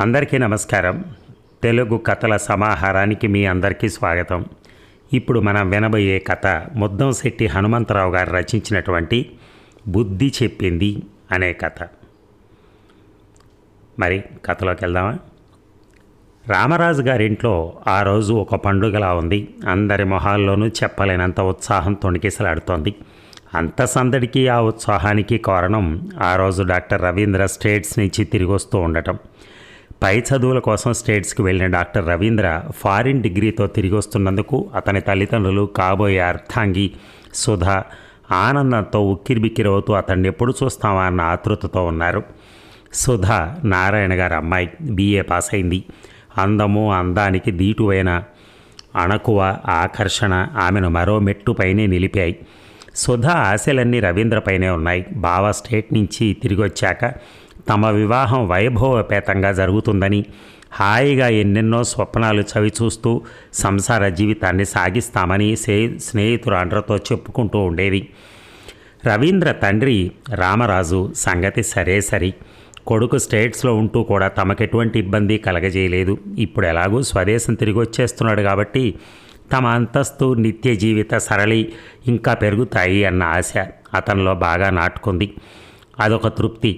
అందరికీ నమస్కారం. తెలుగు కథల సమాహారానికి మీ అందరికీ స్వాగతం. ఇప్పుడు మనం వినబోయే కథ ముద్దంశెట్టి హనుమంతరావు గారు రచించినటువంటి బుద్ధి చెప్పింది అనే కథ. మరి కథలోకి వెళ్దామా? రామరాజు గారింట్లో ఆ రోజు ఒక పండుగలా ఉంది. అందరి మొహాల్లోనూ చెప్పలేనంత ఉత్సాహం తొణికిసలాడుతోంది. అంత సందడికి ఆ ఉత్సాహానికి కారణం ఆ రోజు డాక్టర్ రవీంద్ర స్టేట్స్ నుంచి తిరిగి వస్తూ ఉండటం. పై చదువుల కోసం స్టేట్స్కి వెళ్ళిన డాక్టర్ రవీంద్ర ఫారిన్ డిగ్రీతో తిరిగి వస్తున్నందుకు అతని తల్లిదండ్రులు, కాబోయే అర్థాంగి సుధా ఆనందంతో ఉక్కిరిబిక్కిరవుతూ అతన్ని ఎప్పుడు చూస్తామా అన్న ఆతృతతో ఉన్నారు. సుధా నారాయణ గారి అమ్మాయి, BA పాస్ అయింది. అందము, అందానికి దీటువైన అణకువ, ఆకర్షణ ఆమెను మరో మెట్టుపైనే నిలిపాయి. సుధా ఆశలన్నీ రవీంద్రపైనే ఉన్నాయి. బావ స్టేట్ నుంచి తిరిగి వచ్చాక తమ వివాహం వైభవపేతంగా జరుగుతుందని, హాయిగా ఎన్నెన్నో స్వప్నాలు చవిచూస్తూ సంసార జీవితాన్ని సాగిస్తామని స్నేహితురాండ్రతో చెప్పుకుంటూ ఉండేది. రవీంద్ర తండ్రి రామరాజు సంగతి సరే సరి. కొడుకు స్టేట్స్లో ఉంటూ కూడా తమకెటువంటి ఇబ్బంది కలగజేయలేదు. ఇప్పుడు ఎలాగూ స్వదేశం తిరిగి వచ్చేస్తున్నాడు కాబట్టి తమ అంతస్తు, నిత్య జీవిత సరళి ఇంకా పెరుగుతాయి అన్న ఆశ అతనిలో బాగా నాటుకుంది. అదొక తృప్తి.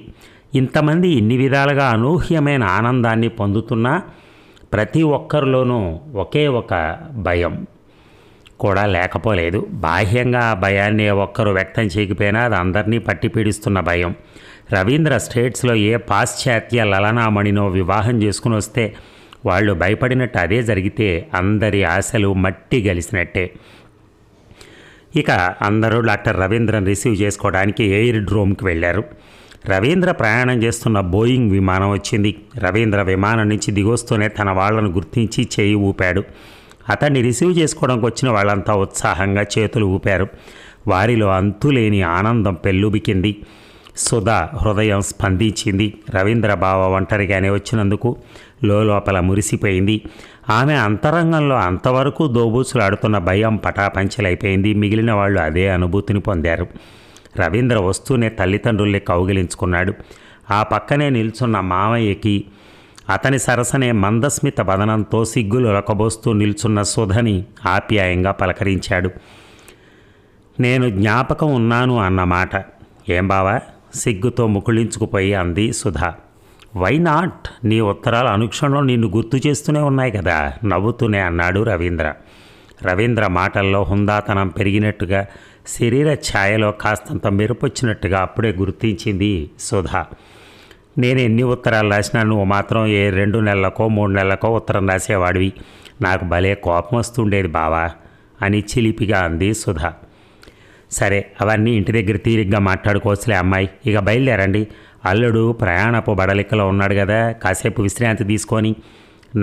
ఇంతమంది ఇన్ని విధాలుగా అనూహ్యమైన ఆనందాన్ని పొందుతున్నా ప్రతి ఒక్కరిలోనూ ఒకే ఒక భయం కూడా లేకపోలేదు. బాహ్యంగా ఆ భయాన్ని ఒక్కరు వ్యక్తం చేయకపోయినా అది అందరినీ పట్టి పీడిస్తున్న భయం. రవీంద్ర స్టేట్స్లో ఏ పాశ్చాత్య లలనామణినో వివాహం చేసుకుని వస్తే వాళ్ళు భయపడినట్టు అదే జరిగితే అందరి ఆశలు మట్టి గలిసినట్టే. ఇక అందరూ డాక్టర్ రవీంద్రను రిసీవ్ చేసుకోవడానికి ఎయిర్ డ్రోమ్కి వెళ్ళారు. రవీంద్ర ప్రయాణం చేస్తున్న బోయింగ్ విమానం వచ్చింది. రవీంద్ర విమానం నుంచి దిగొస్తూనే తన వాళ్లను గుర్తించి చేయి ఊపాడు. అతన్ని రిసీవ్ చేసుకోవడానికి వచ్చిన వాళ్ళంతా ఉత్సాహంగా చేతులు ఊపారు. వారిలో అంతులేని ఆనందం పెల్లుబికింది. సుధా హృదయం స్పందించింది. రవీంద్ర బావ ఒంటరిగానే వచ్చినందుకు లోపల మురిసిపోయింది. ఆమె అంతరంగంలో అంతవరకు దోబూచులాడుతున్న భయం పటాపంచలైపోయింది. మిగిలిన వాళ్ళు అదే అనుభూతిని పొందారు. రవీంద్ర వస్తూనే తల్లిదండ్రుల్ని కౌగిలించుకున్నాడు. ఆ పక్కనే నిల్చున్న మామయ్యకి అతని సరసనే మందస్మిత వదనంతో సిగ్గులు రొకబోస్తూ నిల్చున్న సుధని ఆప్యాయంగా పలకరించాడు. నేను జ్ఞాపకం ఉన్నాను అన్నమాట. ఏం బావా? సిగ్గుతో ముకుళించుకుపోయి అంది సుధా. Why not? నీ ఉత్తరాలు అనుక్షణంలో నిన్ను గుర్తు చేస్తూనే ఉన్నాయి కదా, నవ్వుతూనే అన్నాడు రవీంద్ర. రవీంద్ర మాటల్లో హుందాతనం పెరిగినట్టుగా, శరీర ఛాయలో కాస్తంత మెరుపొచ్చినట్టుగా అప్పుడే గుర్తించింది సుధా. నేను ఎన్ని ఉత్తరాలు రాసినా నువ్వు మాత్రం ఏ 2 నెలలకో 3 నెలలకో ఉత్తరం రాసేవాడివి. నాకు భలే కోపం వస్తుండేది బావా అని చిలిపిగా అంది సుధా. సరే, అవన్నీ ఇంటి దగ్గర తీరిగ్గా మాట్లాడుకోవచ్చులే అమ్మాయి. ఇక బయలుదేరండి. అల్లుడు ప్రయాణపు బడలికలో ఉన్నాడు కదా, కాసేపు విశ్రాంతి తీసుకొని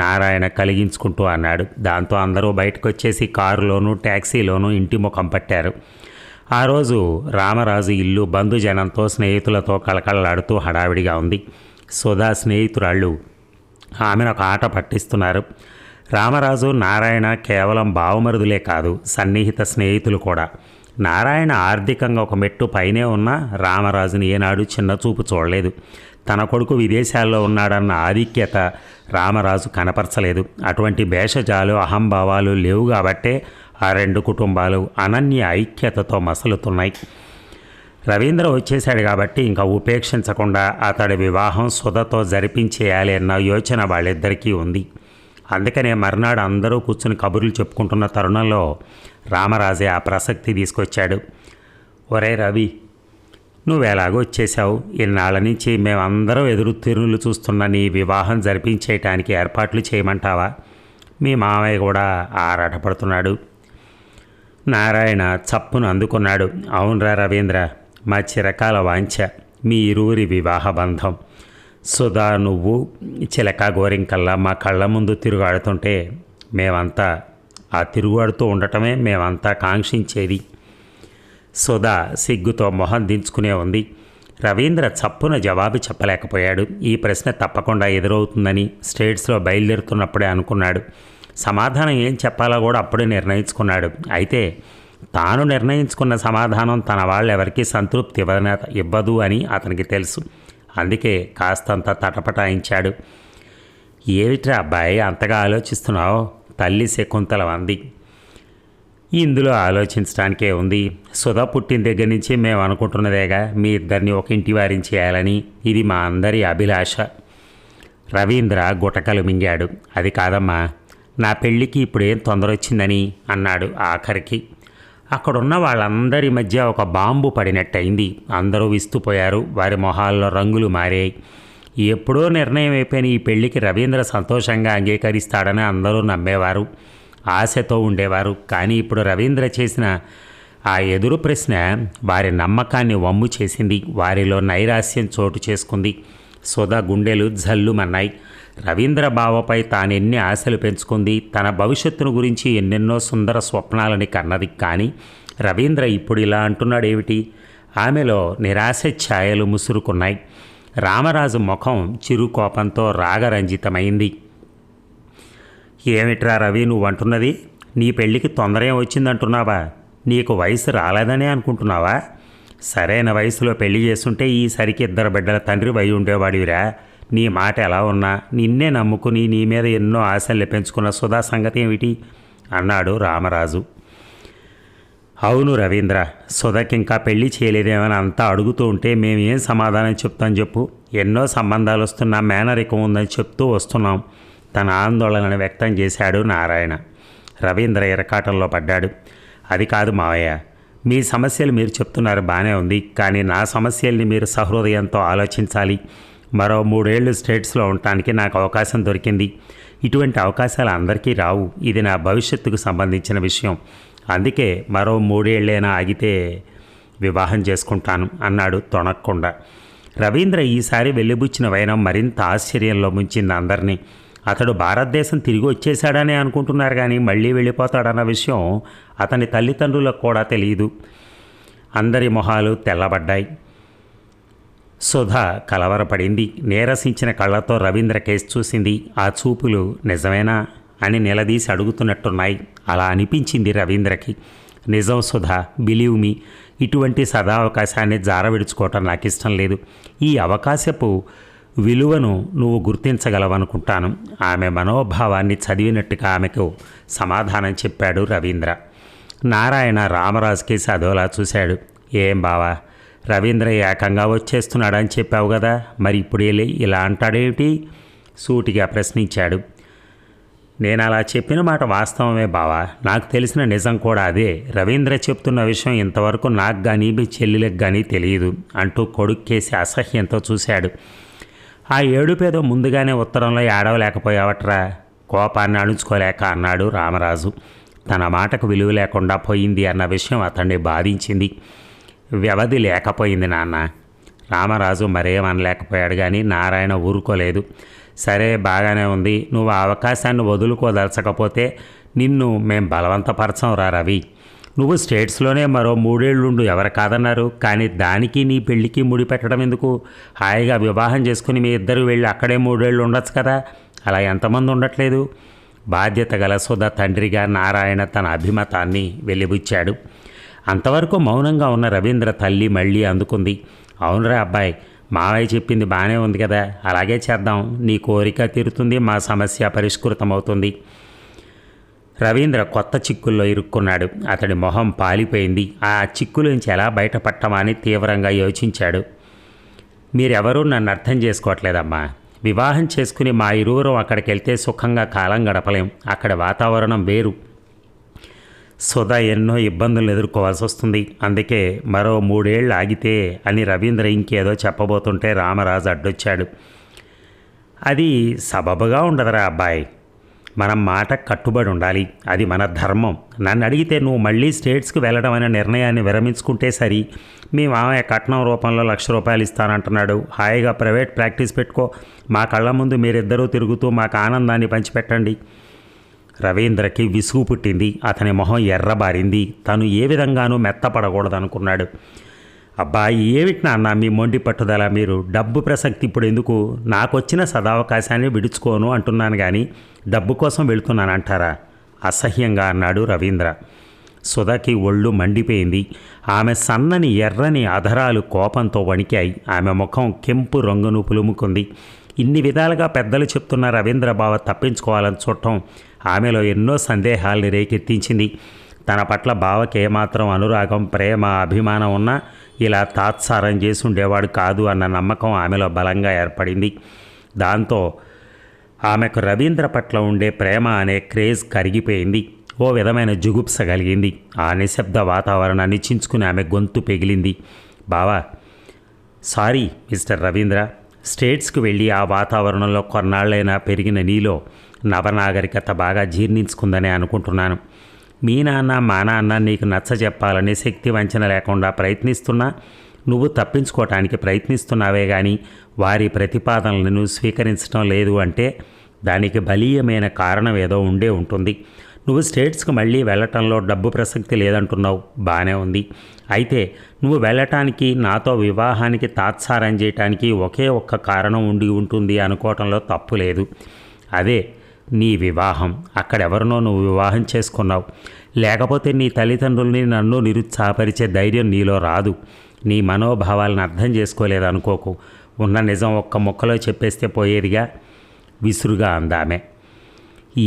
నారాయణ కలిగించుకుంటూ అన్నాడు. దాంతో అందరూ బయటకు వచ్చేసి కారులోనూ ట్యాక్సీలోనూ ఇంటి ముఖం పట్టారు. ఆ రోజు రామరాజు ఇల్లు బంధుజనంతో, స్నేహితులతో కళకళలాడుతూ హడావిడిగా ఉంది. సుధా స్నేహితురాళ్ళు ఆమెను ఒక ఆట పట్టిస్తున్నారు. రామరాజు, నారాయణ కేవలం బావమరుదులే కాదు, సన్నిహిత స్నేహితులు కూడా. నారాయణ ఆర్థికంగా ఒక మెట్టు పైనే ఉన్న రామరాజుని ఏనాడు చిన్న చూపు చూడలేదు. తన కొడుకు విదేశాల్లో ఉన్నాడన్న ఆధిక్యత రామరాజు కనపరచలేదు. అటువంటి భేషజాలు, అహంభావాలు లేవు కాబట్టే ఆ 2 కుటుంబాలు అనన్య ఐక్యతతో మసలుతున్నాయి. రవీంద్ర వచ్చేశాడు కాబట్టి ఇంకా ఉపేక్షించకుండా అతడి వివాహం సుధతో జరిపించేయాలి అన్న యోచన వాళ్ళిద్దరికీ ఉంది. అందుకనే మర్నాడు అందరూ కూర్చుని కబుర్లు చెప్పుకుంటున్న తరుణంలో రామరాజే ఆ ప్రసక్తి తీసుకొచ్చాడు. ఒరే రవి, నువ్వెలాగో వచ్చేసావు. ఇన్నాళ్ళ నుంచి మేమందరం ఎదురు తిరులు చూస్తున్న నీ వివాహం జరిపించేయటానికి ఏర్పాట్లు చేయమంటావా? మీ మామయ్య కూడా ఆరాటపడుతున్నాడు. నారాయణ చప్పును అందుకున్నాడు. అవునరా రవీంద్ర, మా చిరకాల వాంఛ మీ ఇరువురి వివాహ బంధం. సుధా, నువ్వు చిలక గోరింకల్లా మా కళ్ళ ముందు తిరుగాడుతుంటే మేమంతా ఆ తిరుగుడుతూ ఉండటమే మేమంతా కాంక్షించేది. సుధా సిగ్గుతో మొహం దించుకునే ఉంది. రవీంద్ర చప్పున జవాబు చెప్పలేకపోయాడు. ఈ ప్రశ్న తప్పకుండా ఎదురవుతుందని స్టేట్స్లో బయలుదేరుతున్నప్పుడే అనుకున్నాడు. సమాధానం ఏం చెప్పాలో కూడా అప్పుడే నిర్ణయించుకున్నాడు. అయితే తాను నిర్ణయించుకున్న సమాధానం తన వాళ్ళెవరికీ సంతృప్తి ఇవ్వదు అని అతనికి తెలుసు. అందుకే కాస్తంత తటపటాయించాడు. ఏమిట్రా అబ్బాయి అంతగా ఆలోచిస్తున్నావు? తల్లి శకుంతల అంది. ఇందులో ఆలోచించడానికే ఉంది. సుధా పుట్టిన దగ్గర నుంచి మేము అనుకుంటున్నదేగా మీ ఇద్దరిని ఒక ఇంటి వారిని చేయాలని. ఇది మా అందరి అభిలాష. రవీంద్ర గుటకలు మింగాడు. అది కాదమ్మా, నా పెళ్ళికి ఇప్పుడేం తొందర వచ్చిందని అన్నాడు ఆఖరికి. అక్కడున్న వాళ్ళందరి మధ్య ఒక బాంబు పడినట్టయింది. అందరూ విస్తుపోయారు. వారి మొహాల్లో రంగులు మారాయి. ఎప్పుడో నిర్ణయం అయిపోయిన ఈ పెళ్లికి రవీంద్ర సంతోషంగా అంగీకరిస్తాడని అందరూ నమ్మేవారు, ఆశతో ఉండేవారు. కానీ ఇప్పుడు రవీంద్ర చేసిన ఆ ఎదురు ప్రశ్న వారి నమ్మకాన్ని వమ్ము చేసింది. వారిలో నైరాస్యం చోటు చేసుకుంది. సుధా గుండెలు జల్లుమన్నాయి. రవీంద్ర బావపై తానెన్ని ఆశలు పెంచుకుంది, తన భవిష్యత్తును గురించి ఎన్నెన్నో సుందర స్వప్నాలని కన్నది. కానీ రవీంద్ర ఇప్పుడు ఇలా అంటున్నాడేమిటి? ఆమెలో నిరాశ ఛాయలు ముసురుకున్నాయి. రామరాజు ముఖం చిరుకోపంతో రాగరంజితమైంది. ఏమిట్రా రవి నువ్వు అంటున్నది? నీ పెళ్ళికి తొందర ఏం వచ్చిందంటున్నావా? నీకు వయసు రాలేదనే అనుకుంటున్నావా? సరైన వయసులో పెళ్లి చేస్తుంటే ఈసరికి 2 బిడ్డల తండ్రి వై ఉండేవాడివిరా. నీ మాట ఎలా ఉన్నా నిన్నే నమ్ముకుని నీ మీద ఎన్నో ఆశలు పెంచుకున్న సుధా సంగతి ఏమిటి అన్నాడు రామరాజు. అవును రవీంద్ర, సుధకింకా పెళ్లి చేయలేదేమని అంతా అడుగుతూ ఉంటే మేమేం సమాధానం చెప్తాం చెప్పు? ఎన్నో సంబంధాలు వస్తున్నా మేనరికం ఉందని చెప్తూ వస్తున్నాం. తన ఆందోళనను వ్యక్తం చేశాడు నారాయణ. రవీంద్ర ఇరకాటంలో పడ్డాడు. అది కాదు మావయ్య, మీ సమస్యలు మీరు చెప్తున్నారు బాగానే ఉంది, కానీ నా సమస్యల్ని మీరు సహృదయంతో ఆలోచించాలి. మరో 3 ఏళ్ళు స్టేట్స్లో ఉండటానికి నాకు అవకాశం దొరికింది. ఇటువంటి అవకాశాలు అందరికీ రావు. ఇది నా భవిష్యత్తుకు సంబంధించిన విషయం. అందుకే మరో 3 ఏళ్ళైనా ఆగితే వివాహం చేసుకుంటాను అన్నాడు తొణక్కుండా. రవీంద్ర ఈసారి వెల్లిబుచ్చిన వైనం మరింత ఆశ్చర్యంలో ముంచింది అందరినీ. అతడు భారతదేశం తిరిగి వచ్చేశాడని అనుకుంటున్నారు, కానీ మళ్ళీ వెళ్ళిపోతాడన్న విషయం అతని తల్లిదండ్రులకు కూడా తెలియదు. అందరి మొహాలు తెల్లబడ్డాయి. సుధ కలవరపడింది. నీరసించిన కళ్ళతో రవీంద్ర కేసు చూసింది. ఆ చూపులు నిజమేనా అని నిలదీసి అడుగుతున్నట్టున్నాయి. అలా అనిపించింది రవీంద్రకి. నిజం సుధా, బిలీవ్ మీ, ఇటువంటి సదావకాశాన్ని జారవిడుచుకోవటం నాకు ఇష్టం లేదు. ఈ అవకాశపు విలువను నువ్వు గుర్తించగలవనుకుంటాను. ఆమె మనోభావాన్ని చదివినట్టుగా ఆమెకు సమాధానం చెప్పాడు రవీంద్ర. నారాయణ రామరాజు కేసి అదోలా చూశాడు. ఏం బావా, రవీంద్ర ఏకంగా వచ్చేస్తున్నాడని చెప్పావు కదా, మరి ఇప్పుడు ఇలా అంటాడేమిటి? సూటిగా ప్రశ్నించాడు. నేను అలా చెప్పిన మాట వాస్తవమే బావా, నాకు తెలిసిన నిజం కూడా అదే. రవీంద్ర చెప్తున్న విషయం ఇంతవరకు నాకు కానీ మీ చెల్లెలకు కానీ తెలియదు అంటూ కొడుక్కేసి అసహ్యంతో చూశాడు. ఆ ఏడుపేదో ముందుగానే ఉత్తరంలో ఏడవలేకపోయావట్రా, కోపాన్ని అణుచుకోలేక అన్నాడు రామరాజు. తన మాటకు విలువ లేకుండా పోయింది అన్న విషయం అతన్ని బాధించింది. వ్యవధి లేకపోయింది నాన్న. రామరాజు మరేమనలేకపోయాడు, కానీ నారాయణ ఊరుకోలేదు. సరే బాగానే ఉంది, నువ్వు ఆ అవకాశాన్ని వదులుకోదలచకపోతే నిన్ను మేం బలవంతపరచం రా రవి. నువ్వు స్టేట్స్లోనే మరో 3 ఏళ్ళుండు, ఎవరు కాదన్నారు? కానీ దానికి నీ పెళ్ళికి ముడిపెట్టడం ఎందుకు? హాయిగా వివాహం చేసుకుని మీ ఇద్దరు వెళ్ళి అక్కడే 3 ఏళ్ళు ఉండొచ్చు కదా. అలా ఎంతమంది ఉండట్లేదు? బాధ్యత గల సుధ తండ్రిగా నారాయణ తన అభిమతాన్ని వెలిబుచ్చాడు. అంతవరకు మౌనంగా ఉన్న రవీంద్ర తల్లి మళ్ళీ అందుకుంది. అవునరా అబ్బాయి, మావయ్య చెప్పింది బాగానే ఉంది కదా, అలాగే చేద్దాం. నీ కోరిక తీరుతుంది, మా సమస్య పరిష్కృతమవుతుంది. రవీంద్ర కొత్త చిక్కుల్లో ఇరుక్కున్నాడు. అతడి మొహం పాలిపోయింది. ఆ చిక్కులోంచి ఎలా బయటపడటమా అని తీవ్రంగా యోచించాడు. మీరెవరూ నన్ను అర్థం చేసుకోవట్లేదమ్మా. వివాహం చేసుకుని మా ఇరువురం అక్కడికి వెళ్తే సుఖంగా కాలం గడపలేం. అక్కడ వాతావరణం వేరు. సుధ ఎన్నో ఇబ్బందులను ఎదుర్కోవాల్సి వస్తుంది. అందుకే మరో 3 ఏళ్ళు ఆగితే అని రవీంద్ర ఇంకేదో చెప్పబోతుంటే రామరాజు అడ్డొచ్చాడు. అది సబబుగా ఉండదురా అబ్బాయి, మనం మాట కట్టుబడి ఉండాలి, అది మన ధర్మం. నన్ను అడిగితే నువ్వు మళ్ళీ స్టేట్స్కి వెళ్ళడం అనే నిర్ణయాన్ని విరమించుకుంటే సరి. మీ మామయ్య కట్నం రూపంలో ₹1,00,000 ఇస్తానంటున్నాడు. హాయిగా ప్రైవేట్ ప్రాక్టీస్ పెట్టుకో. మా కళ్ళ ముందు మీరిద్దరూ తిరుగుతూ మాకు ఆనందాన్ని పంచిపెట్టండి. రవీంద్రకి విసుగు పుట్టింది. అతని మొహం ఎర్రబారింది. తను ఏ విధంగానూ మెత్తపడకూడదనుకున్నాడు. అబ్బా ఏమిటి నాన్న మీ మొండి పట్టుదల? మీరు డబ్బు ప్రసక్తి ఇప్పుడు ఎందుకు? నాకొచ్చిన సదావకాశాన్ని విడుచుకోను అంటున్నాను, కానీ డబ్బు కోసం వెళుతున్నానంటారా? అసహ్యంగా అన్నాడు రవీంద్ర. సుధకి ఒళ్ళు మండిపోయింది. ఆమె సన్నని ఎర్రని అధరాలు కోపంతో వణికాయి. ఆమె ముఖం కెంపు రంగును పులుముకుంది. ఇన్ని విధాలుగా పెద్దలు చెప్తున్న రవీంద్ర బావ తప్పించుకోవాలని చూడటం ఆమెలో ఎన్నో సందేహాల్ని రేకెత్తించింది. తన పట్ల బావకి ఏమాత్రం అనురాగం, ప్రేమ, అభిమానం ఉన్నా ఇలా తాత్సారం చేసి ఉండేవాడు కాదు అన్న నమ్మకం ఆమెలో బలంగా ఏర్పడింది. దాంతో ఆమెకు రవీంద్ర పట్ల ఉండే ప్రేమ అనే క్రేజ్ కరిగిపోయింది. ఓ విధమైన జుగుప్స కలిగింది. ఆ నిశ్శబ్ద వాతావరణాన్ని చించుకుని ఆమె గొంతు పెగిలింది. బావా, సారీ మిస్టర్ రవీంద్ర. స్టేట్స్కి వెళ్ళి ఆ వాతావరణంలో కొన్నాళ్ళైనా పెరిగిన నీలో నవనాగరికత బాగా జీర్ణించుకుందనే అనుకుంటున్నాను. మీ నాన్న మా నాన్న నీకు నచ్చ చెప్పాలని శక్తి వంచన లేకుండా ప్రయత్నిస్తున్నా నువ్వు తప్పించుకోవటానికి ప్రయత్నిస్తున్నావే కానీ వారి ప్రతిపాదనలను స్వీకరించడం లేదు అంటే దానికి బలీయమైన కారణం ఏదో ఉండే ఉంటుంది. నువ్వు స్టేట్స్కి మళ్ళీ వెళ్ళటంలో డబ్బు ప్రసక్తి లేదంటున్నావు, బాగానే ఉంది. అయితే నువ్వు వెళ్ళటానికి, నాతో వివాహానికి తాత్సారం చేయటానికి ఒకే ఒక్క కారణం ఉండి ఉంటుంది అనుకోవటంలో తప్పు లేదు. అదే నీ వివాహం. అక్కడెవరినో నువ్వు వివాహం చేసుకున్నావు. లేకపోతే నీ తల్లిదండ్రుల్ని నన్ను నిరుత్సాహపరిచే ధైర్యం నీలో రాదు. నీ మనోభావాలను అర్థం చేసుకోలేదనుకోకు. ఉన్న నిజం ఒక్క ముక్కలో చెప్పేస్తే పోయేదిగా, విసురుగా అందామె.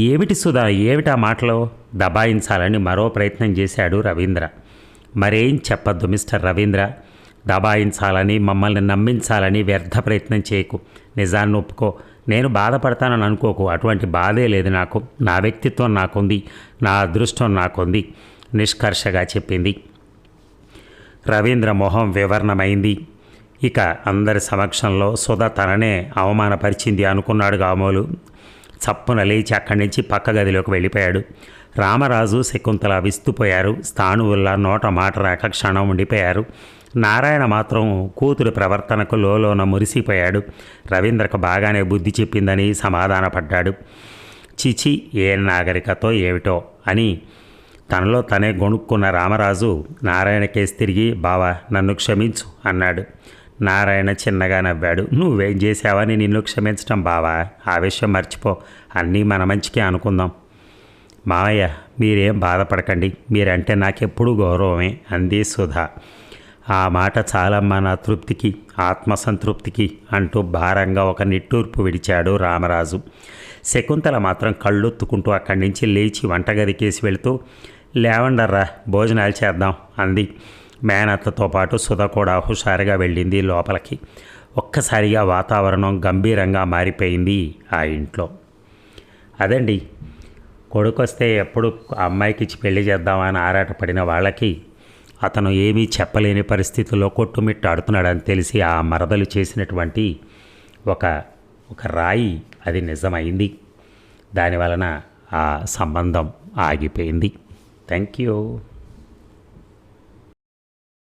ఏమిటి సుధా, ఏమిటా మాటలో? దబాయించాలని మరో ప్రయత్నం చేశాడు రవీంద్ర. మరేం చెప్పద్దు మిస్టర్ రవీంద్ర. దబాయించాలని, మమ్మల్ని నమ్మించాలని వ్యర్థ ప్రయత్నం చేయకు. నిజాన్ని ఒప్పుకో. నేను బాధపడతానని అనుకోకు. అటువంటి బాధే లేదు నాకు. నా వ్యక్తిత్వం నాకుంది, నా అదృష్టం నాకుంది, నిష్కర్షగా చెప్పింది. రవీంద్ర మొహం వివరణమైంది. ఇక అందరి సమక్షంలో సుధ తననే అవమానపరిచింది అనుకున్నాడు గామోలు. చప్పున లేచి అక్కడి నుంచి పక్క గదిలోకి వెళ్ళిపోయాడు. రామరాజు, శకుంతల విస్తుపోయారు. స్థాణువుల్లా నోట మాట రాక క్షణం ఉండిపోయారు. నారాయణ మాత్రం కూతురు ప్రవర్తనకు లోలోన మురిసిపోయాడు. రవీంద్రకు బాగానే బుద్ధి చెప్పిందని సమాధానపడ్డాడు. చిచి, ఏ నాగరికతో ఏమిటో అని తనలో తనే గొణుక్కున్న రామరాజు నారాయణ కేసు తిరిగి, బావా నన్ను క్షమించు అన్నాడు. నారాయణ చిన్నగా నవ్వాడు. నువ్వేం చేసావని నిన్ను క్షమించటం బావా? ఆ విషయం మర్చిపో. అన్నీ మన మంచికే అనుకుందాం. మావయ్య, మీరేం బాధపడకండి. మీరంటే నాకెప్పుడూ గౌరవమే అంది సుధా. ఆ మాట చాలమ్మా నా తృప్తికి, ఆత్మసంతృప్తికి అంటూ భారంగా ఒక నిట్టూర్పు విడిచాడు రామరాజు. శకుంతల మాత్రం కళ్ళొత్తుకుంటూ అక్కడి నుంచి లేచి వంటగదికేసి వెళుతూ, లేవండర్రా భోజనాలు చేద్దాం అంది. మేనత్తతో పాటు సుధ కూడా హుషారుగా వెళ్ళింది లోపలికి. ఒక్కసారిగా వాతావరణం గంభీరంగా మారిపోయింది ఆ ఇంట్లో. అదండి, కొడుకొస్తే ఎప్పుడు అమ్మాయికి ఇచ్చి పెళ్లి చేద్దామని ఆరాటపడిన వాళ్ళకి అతను ఏమీ చెప్పలేని పరిస్థితుల్లో కొట్టుమిట్టాడుతున్నాడని తెలిసి ఆ మరదలు చేసినటువంటి ఒక రాయి అది నిజమైంది. దానివలన ఆ సంబంధం ఆగిపోయింది. Thank you.